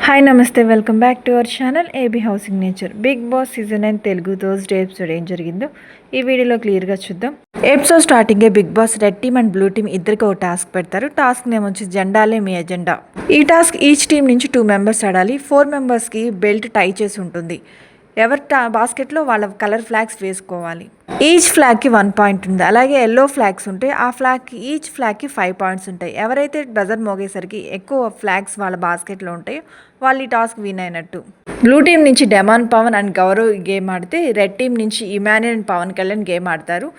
Hi నమస్తే, welcome back to our channel AB housing nature. Bigg Boss season 9 Telugu Thursday episode ఏం జరిగిందో ఈ వీడియోలో క్లియర్గా చూద్దాం. ఎపిసోడ్ స్టార్టింగే Bigg Boss red team and blue team ఇద్దరికి ఒక టాస్క్ పెడతారు. టాస్క్ నేమ్ వచ్చి జెండాలే మీ ఎజెండా. ఈ టాస్క్ ఈచ్ టీం నుంచి 2 మెంబర్స్ ఆడాలి. 4 మెంబర్స్కి బెల్ట్ టై చేసి ఉంటుంది. ఎవరి బాస్కెట్లో వాళ్ళ కలర్ ఫ్లాగ్స్ వేసుకోవాలి. ఈచ్ ఫ్లాగ్కి 1 పాయింట్ ఉంది. అలాగే ఎల్లో ఫ్లాగ్స్ ఉంటాయి. ఆ ఫ్లాగ్కి ఈచ్ ఫ్లాగ్కి 5 పాయింట్స్ ఉంటాయి. ఎవరైతే బజర్ మోగేసరికి ఎక్కువ ఫ్లాగ్స్ వాళ్ళ బాస్కెట్లో ఉంటాయో వాళ్ళు ఈ టాస్క్ విన్ అయినట్టు. బ్లూ టీం నుంచి demon Pavan and Gaurav game ఆడితే రెడ్ టీం నుంచి Emmanuel and Pawan Kalyan game ఆడతారు.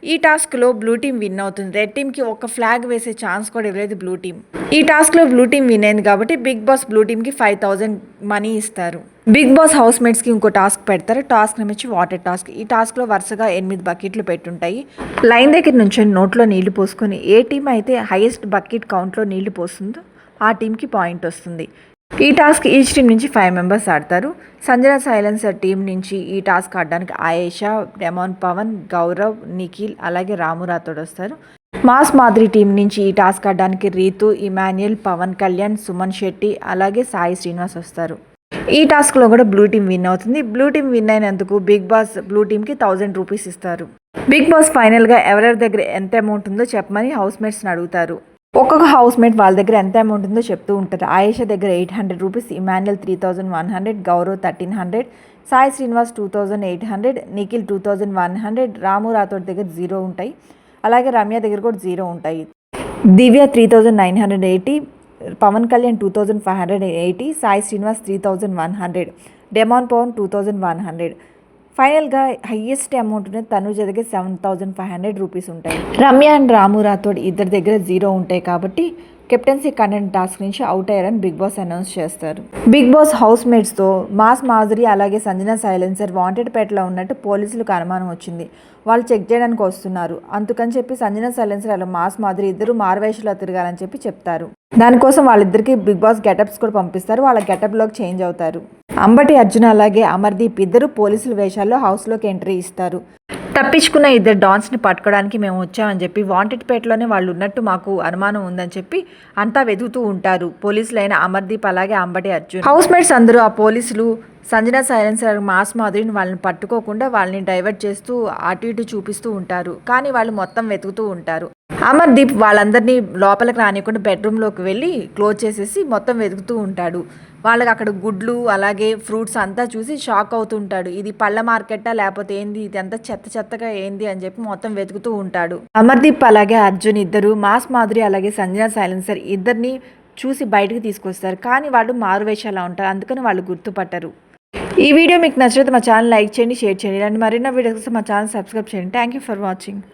ఈ టాస్క్లో బ్లూ టీం విన్ అవుతుంది. రెడ్ టీంకి ఒక ఫ్లాగ్ వేసే ఛాన్స్ కూడా ఇవ్వలేదు బ్లూ టీం. ఈ టాస్క్లో బ్లూ టీం విన్ అయింది కాబట్టి బిగ్ బాస్ బ్లూ టీంకి 5,000 మనీ ఇస్తారు. బిగ్ బాస్ హౌస్ మేట్స్కి ఇంకో టాస్క్ పెడతారు. టాస్క్ నుంచి వాటర్ టాస్క్. ఈ టాస్క్లో వరుసగా 8 బకెట్లు పెట్టుంటాయి. లైన్ దగ్గర నుంచి నోట్లో నీళ్లు పోసుకొని ఏ టీం అయితే హైయెస్ట్ బకెట్ కౌంట్లో నీళ్లు పోస్తుందో ఆ టీంకి పాయింట్ వస్తుంది. ఈ టాస్క్ ఈచ్ టీం నుంచి 5 మెంబర్స్ ఆడతారు. సంజన సైలెన్సర్ టీం నుంచి ఈ టాస్క్ ఆడడానికి ఆయేషా, డెమాన్ పవన్, గౌరవ్, నిఖిల్ అలాగే రాము రాథోడ్ వస్తారు. మాస్ మాదిరి టీం నుంచి ఈ టాస్క్ ఆడడానికి రీతు, ఇమాన్యుల్, పవన్ కళ్యాణ్, సుమన్ శెట్టి అలాగే సాయి శ్రీనివాస్ వస్తారు. ఈ టాస్క్లో కూడా బ్లూ టీం విన్ అవుతుంది. బ్లూ టీం విన్ అయినందుకు బిగ్ బాస్ బ్లూ టీంకి 1000 రూపీస్ ఇస్తారు. బిగ్ బాస్ ఫైనల్గా ఎవరెవరి దగ్గర ఎంత అమౌంట్ ఉందో చెప్పమని హౌస్ మేట్స్ని అడుగుతారు. ఒక్కొక్క హౌస్ మేట్ వాళ్ళ దగ్గర ఎంత అమౌంట్ ఉందో చెప్తూ ఉంటారు. ఆయేషా దగ్గర 800 రూపీస్, ఇమాన్యుల్ 3100, గౌరవ్ 1300, సాయి శ్రీనివాస్ 2800, నిఖిల్ 2100, రాము రాథోడ్ దగ్గర 0 ఉంటాయి. అలాగే రమ్య దగ్గర కూడా 0 ఉంటాయి. దివ్య 3980, పవన్ కళ్యాణ్ 2580, సాయి శ్రీనివాస్ 3100, డెమాన్ పవన్ 2100. ఫైనల్గా హయ్యెస్ట్ అమౌంట్ ఉన్నది తనుజ దగ్గర 7500 రూపీస్ ఉంటాయి. రమ్య అండ్ రాము రాథోడ్ ఇద్దరి దగ్గర 0 ఉంటాయి కాబట్టి కెప్టెన్సీ కంటెంట్ టాస్క్ నుంచి అవుట్ అయ్యారని బిగ్ బాస్ అనౌన్స్ చేస్తారు. బిగ్ బాస్ హౌస్ మేట్స్తో మాస్ మాధురి అలాగే సంజన సైలెన్సర్ వాంటెడ్ పేటలో ఉన్నట్టు పోలీసులకు అనుమానం వచ్చింది. వాళ్ళు చెక్ చేయడానికి వస్తున్నారు. అందుకని చెప్పి సంజన సైలెన్సర్ అలా మాస్ మాధురి ఇద్దరు మారువేషలో తిరగాలని చెప్పి చెప్తారు. దానికోసం వాళ్ళిద్దరికి బిగ్ బాస్ గెటప్స్ కూడా పంపిస్తారు. వాళ్ళ గెటప్లోకి చేంజ్ అవుతారు. అంబటి అర్జున్ అలాగే అమర్దీప్ ఇద్దరు పోలీసుల వేషాల్లో హౌస్లోకి ఎంట్రీ ఇస్తారు. తప్పించుకున్న ఇద్దరు డాన్స్ని పట్టుకోవడానికి మేము వచ్చామని చెప్పి వాంటెడ్ పేటలోనే వాళ్ళు ఉన్నట్టు మాకు అనుమానం ఉందని చెప్పి అంతా వెతుకుతూ ఉంటారు. పోలీసులైన అమర్దీప్ అలాగే అంబటి అర్జున్. హౌస్ మేట్స్ అందరూ ఆ పోలీసులు సంజన సైలెన్సర్ మాస్ మాధురిని వాళ్ళని పట్టుకోకుండా వాళ్ళని డైవర్ట్ చేస్తూ అటు ఇటు చూపిస్తూ ఉంటారు. కానీ వాళ్ళు మొత్తం వెతుకుతూ ఉంటారు. అమర్దీప్ వాళ్ళందరినీ లోపలికి రానియకుండా బెడ్రూమ్లోకి వెళ్ళి క్లోజ్ చేసేసి మొత్తం వెతుకుతూ ఉంటాడు. వాళ్ళకి అక్కడ గుడ్లు అలాగే ఫ్రూట్స్ అంతా చూసి షాక్ అవుతుంటాడు. ఇది పళ్ళ మార్కెట్టా లేకపోతే ఏంది, ఇది అంతా చెత్త చెత్తగా ఏంది అని చెప్పి మొత్తం వెతుకుతూ ఉంటాడు. అమర్దీప్ అలాగే అర్జున్ ఇద్దరు మాస్ మాధురి అలాగే సంజన సైలెన్సర్ ఇద్దరిని చూసి బయటకు తీసుకొస్తారు. కానీ వాళ్ళు మారువేషాలా ఉంటారు. అందుకని వాళ్ళు గుర్తుపట్టరు. ఈ వీడియో మీకు నచ్చితే మా ఛానల్ లైక్ చేయండి, షేర్ చేయండి. ఇలాంటి మరిన్ని వీడియోస్ కోసం మా ఛానల్ సబ్స్క్రైబ్ చేయండి. Thank you for watching.